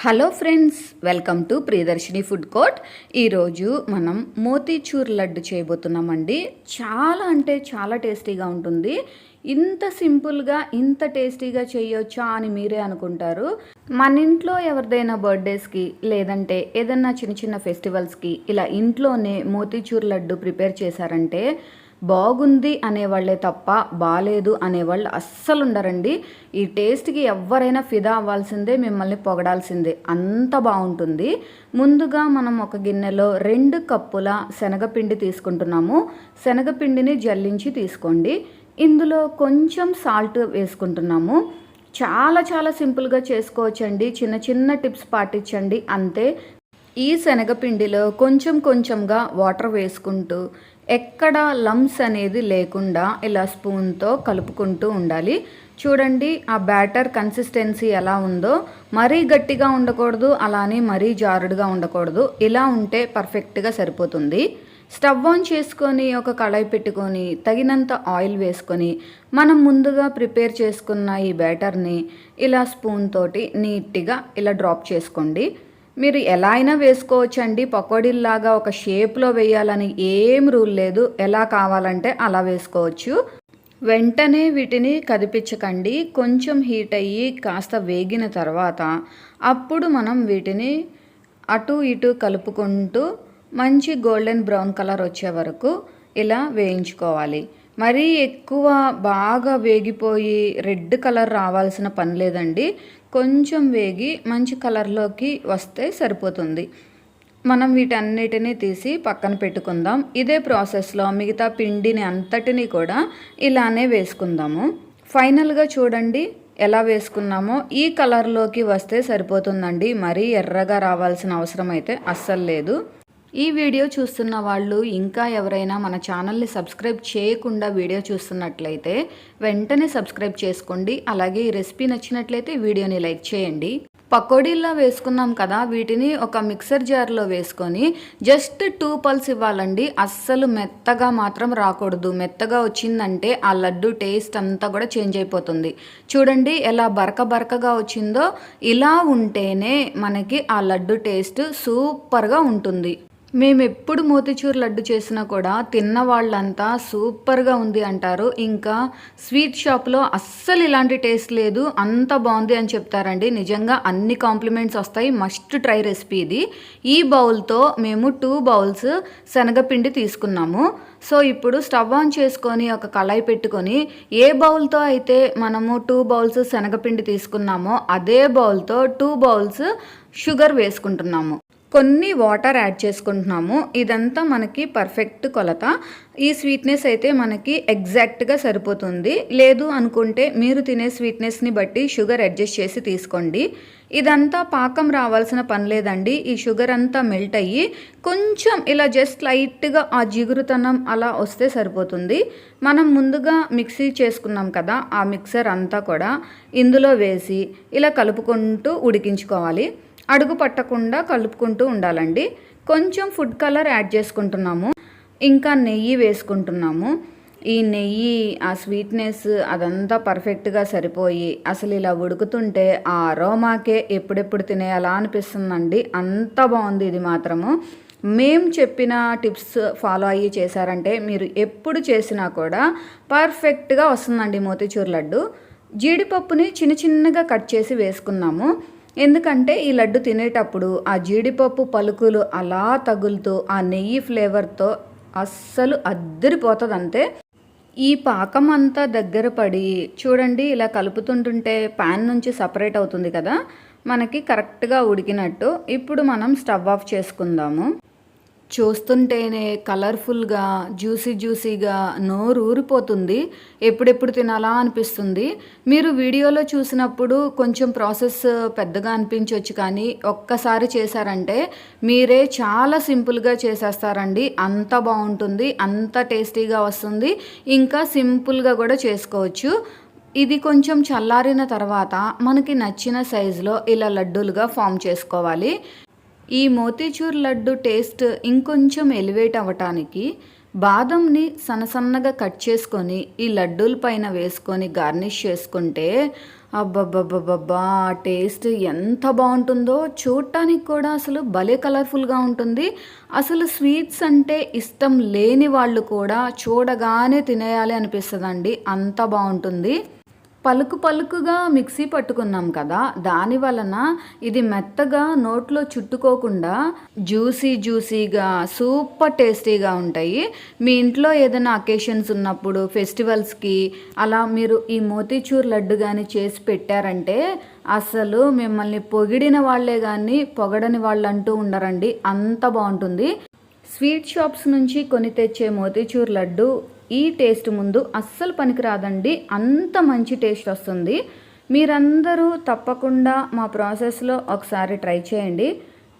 Hello friends, welcome to Priyadarshini food court. ఈరోజు మనం మోతీచూర్ లడ్డు చేయబోతున్నామండి. చాలా అంటే చాలా టేస్టీగా ఉంటుంది. ఇంత సింపుల్గా ఇంత టేస్టీగా చేయొచ్చా అని మీరే అనుకుంటారు. మన ఇంట్లో ఎవరిదైనా బర్త్డేస్కి లేదంటే ఏదన్నా చిన్న చిన్న ఫెస్టివల్స్కి ఇలా ఇంట్లోనే మోతీచూర్ లడ్డు ప్రిపేర్ చేశారంటే బాగుంది అనేవాళ్ళే తప్ప బాలేదు అనేవాళ్ళు అస్సలు ఉండరండి. ఈ టేస్ట్కి ఎవరైనా ఫిదా అవ్వాల్సిందే, మిమ్మల్ని పొగడాల్సిందే, అంత బాగుంటుంది. ముందుగా మనం ఒక గిన్నెలో 2 కప్పుల శనగపిండి తీసుకుంటున్నాము. శనగపిండిని జల్లించి తీసుకోండి. ఇందులో కొంచెం సాల్ట్ వేసుకుంటున్నాము. చాలా చాలా సింపుల్గా చేసుకోవచ్చండి. చిన్న చిన్న టిప్స్ పాటించండి అంతే. ఈ శనగపిండిలో కొంచెం కొంచెంగా వాటర్ వేసుకుంటూ ఎక్కడ లమ్స్ అనేది లేకుండా ఇలా స్పూన్తో కలుపుకుంటూ ఉండాలి. చూడండి ఆ బ్యాటర్ కన్సిస్టెన్సీ ఎలా ఉందో. మరీ గట్టిగా ఉండకూడదు, అలానే మరీ జారుడుగా ఉండకూడదు. ఇలా ఉంటే పర్ఫెక్ట్గా సరిపోతుంది. స్టవ్ ఆన్ చేసుకొని ఒక కళాయి పెట్టుకొని తగినంత ఆయిల్ వేసుకొని మనం ముందుగా ప్రిపేర్ చేసుకున్న ఈ బ్యాటర్ని ఇలా స్పూన్ తోటి నీట్గా ఇలా డ్రాప్ చేసుకోండి. మీరు ఎలా అయినా వేసుకోవచ్చండి. పకోడీల్లాగా ఒక షేప్లో వేయాలని ఏం రూల్ లేదు. ఎలా కావాలంటే అలా వేసుకోవచ్చు. వెంటనే వీటిని కదిపించకండి. కొంచెం హీట్ అయ్యి కాస్త వేగిన తర్వాత అప్పుడు మనం వీటిని అటు ఇటు కలుపుకుంటూ మంచి గోల్డెన్ బ్రౌన్ కలర్ వచ్చే వరకు ఇలా వేయించుకోవాలి. మరీ ఎక్కువ బాగా వేగిపోయి రెడ్ కలర్ రావాల్సిన పని లేదండి. కొంచెం వేగి మంచి కలర్లోకి వస్తే సరిపోతుంది. మనం వీటన్నిటిని తీసి పక్కన పెట్టుకుందాం. ఇదే ప్రాసెస్లో మిగతా పిండిని అంతటిని కూడా ఇలానే వేసుకుందాము. ఫైనల్గా చూడండి ఎలా వేసుకున్నామో ఈ కలర్లోకి వస్తే సరిపోతుందండి. మరీ ఎర్రగా రావాల్సిన అవసరం అయితే అస్సలు లేదు. ఈ వీడియో చూస్తున్న వాళ్ళు ఇంకా ఎవరైనా మన ఛానల్ని సబ్స్క్రైబ్ చేయకుండా వీడియో చూస్తున్నట్లయితే వెంటనే సబ్స్క్రైబ్ చేసుకోండి. అలాగే ఈ రెసిపీ నచ్చినట్లయితే వీడియోని లైక్ చేయండి. పకోడీల్లా వేసుకున్నాం కదా, వీటిని ఒక మిక్సర్ జార్లో వేసుకొని జస్ట్ 2 పల్స్ ఇవ్వాలండి. అస్సలు మెత్తగా మాత్రం రాకూడదు. మెత్తగా వచ్చిందంటే ఆ లడ్డు టేస్ట్ అంతా కూడా చేంజ్ అయిపోతుంది. చూడండి ఎలా బరకగా వచ్చిందో. ఇలా ఉంటేనే మనకి ఆ లడ్డు టేస్ట్ సూపర్గా ఉంటుంది. మేము ఎప్పుడు మోతీచూర్ లడ్డు చేసినా కూడా తిన్న వాళ్ళంతా సూపర్గా ఉంది అంటారు. ఇంకా స్వీట్ షాప్లో అస్సలు ఇలాంటి టేస్ట్ లేదు, అంత బాగుంది అని చెప్తారండి. నిజంగా అన్ని కాంప్లిమెంట్స్ వస్తాయి. మస్ట్ ట్రై రెసిపీ ఇది. ఈ బౌల్తో మేము 2 బౌల్స్ శనగపిండి తీసుకున్నాము. సో ఇప్పుడు స్టవ్ ఆన్ చేసుకొని ఒక కళాయి పెట్టుకొని ఏ బౌల్తో అయితే మనము 2 బౌల్స్ శనగపిండి తీసుకున్నామో అదే బౌల్తో 2 బౌల్స్ షుగర్ వేసుకుంటున్నాము. కొన్ని వాటర్ యాడ్ చేసుకుంటున్నాము. ఇదంతా మనకి పర్ఫెక్ట్ కొలత. ఈ స్వీట్నెస్ అయితే మనకి ఎగ్జాక్ట్గా సరిపోతుంది. లేదు అనుకుంటే మీరు తినే స్వీట్నెస్ని బట్టి షుగర్ అడ్జస్ట్ చేసి తీసుకోండి. ఇదంతా పాకం రావాల్సిన పని లేదండి. ఈ షుగర్ అంతా మెల్ట్ అయ్యి కొంచెం ఇలా జస్ట్ లైట్గా ఆ జిగురుతనం అలా వస్తే సరిపోతుంది. మనం ముందుగా మిక్సీ చేసుకున్నాం కదా, ఆ మిక్సర్ అంతా కూడా ఇందులో వేసి ఇలా కలుపుకుంటూ ఉడికించుకోవాలి. అడుగు పట్టకుండా కలుపుకుంటూ ఉండాలండి. కొంచెం ఫుడ్ కలర్ యాడ్ చేసుకుంటున్నాము. ఇంకా నెయ్యి వేసుకుంటున్నాము. ఈ నెయ్యి ఆ స్వీట్నెస్ అదంతా పర్ఫెక్ట్గా సరిపోయి అసలు ఇలా ఉడుకుతుంటే ఆ అరోమాకే ఎప్పుడెప్పుడు తినేయాలా అనిపిస్తుందండి. అంత బాగుంది ఇది మాత్రము. మేము చెప్పిన టిప్స్ ఫాలో అయ్యి చేశారంటే మీరు ఎప్పుడు చేసినా కూడా పర్ఫెక్ట్గా వస్తుందండి మోతీచూర్ లడ్డు. జీడిపప్పుని చిన్నగా కట్ చేసి వేసుకున్నాము. ఎందుకంటే ఈ లడ్డు తినేటప్పుడు ఆ జీడిపప్పు పలుకులు అలా తగులుతూ ఆ నెయ్యి ఫ్లేవర్తో అస్సలు అద్దరిపోతుంది అంతే. ఈ పాకం అంతా దగ్గర పడి చూడండి ఇలా కలుపుతుంటుంటే ప్యాన్ నుంచి సపరేట్ అవుతుంది కదా, మనకి కరెక్ట్గా ఉడికినట్టు. ఇప్పుడు మనం స్టవ్ ఆఫ్ చేసుకుందాము. చూస్తుంటేనే కలర్ఫుల్గా జ్యూసీగా నోరు ఊరిపోతుంది. ఎప్పుడెప్పుడు తినాలా అనిపిస్తుంది. మీరు వీడియోలో చూసినప్పుడు కొంచెం ప్రాసెస్ పెద్దగా అనిపించవచ్చు, కానీ ఒక్కసారి చేశారంటే మీరే చాలా సింపుల్గా చేసేస్తారండి. అంత బాగుంటుంది, అంత టేస్టీగా వస్తుంది. ఇంకా సింపుల్గా కూడా చేసుకోవచ్చు. ఇది కొంచెం చల్లారిన తర్వాత మనకి నచ్చిన సైజులో ఇలా లడ్డూలుగా ఫామ్ చేసుకోవాలి. ఈ మోతీచూర్ లడ్డు టేస్ట్ ఇంకొంచెం ఎలివేట్ అవ్వటానికి బాదంని సన్నగా కట్ చేసుకొని ఈ లడ్డూల పైన వేసుకొని గార్నిష్ చేసుకుంటే అబ్బబ్బబ్బబ్బబ్బా! టేస్ట్ ఎంత బావుంటుందో చూడటానికి కూడా అసలు భలే కలర్‌ఫుల్‌గా ఉంటుంది. అసలు స్వీట్స్ అంటే ఇష్టం లేని వాళ్ళు కూడా చూడగానే తినేయాలి అనిపిస్తదండి. అంత బావుంటుంది. పలుకు పలుకుగా మిక్సీ పట్టుకున్నాం కదా! దాని వలన ఇది మెత్తగా నోట్లో చుట్టుకోకుండా జ్యూసీగా సూపర్ టేస్టీగా ఉంటాయి. మీ ఇంట్లో ఏదైనా అకేషన్స్ ఉన్నప్పుడు ఫెస్టివల్స్‌కి అలా మీరు ఈ మోతీచూర్ లడ్డు గాని చేసి పెట్టారంటే అసలు మిమ్మల్ని పొగిడిన వాళ్ళే గాని పొగడని వాళ్ళంటూ ఉండరండి. అంత బావుంటుంది. స్వీట్ షాప్స్ నుంచి కొని తెచ్చే మోతీచూర్ లడ్డు ఈ టేస్ట్ ముందు అస్సలు పనికిరాదండి. అంత మంచి టేస్ట్ వస్తుంది. మీరందరూ తప్పకుండా మా ప్రాసెస్లో ఒకసారి ట్రై చేయండి.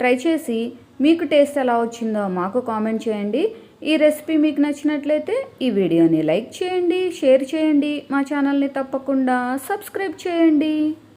ట్రై చేసి మీకు టేస్ట్ ఎలా వచ్చిందో మాకు కామెంట్ చేయండి. ఈ రెసిపీ మీకు నచ్చినట్లయితే ఈ వీడియోని లైక్ చేయండి, షేర్ చేయండి, మా ఛానల్ని తప్పకుండా సబ్స్క్రైబ్ చేయండి.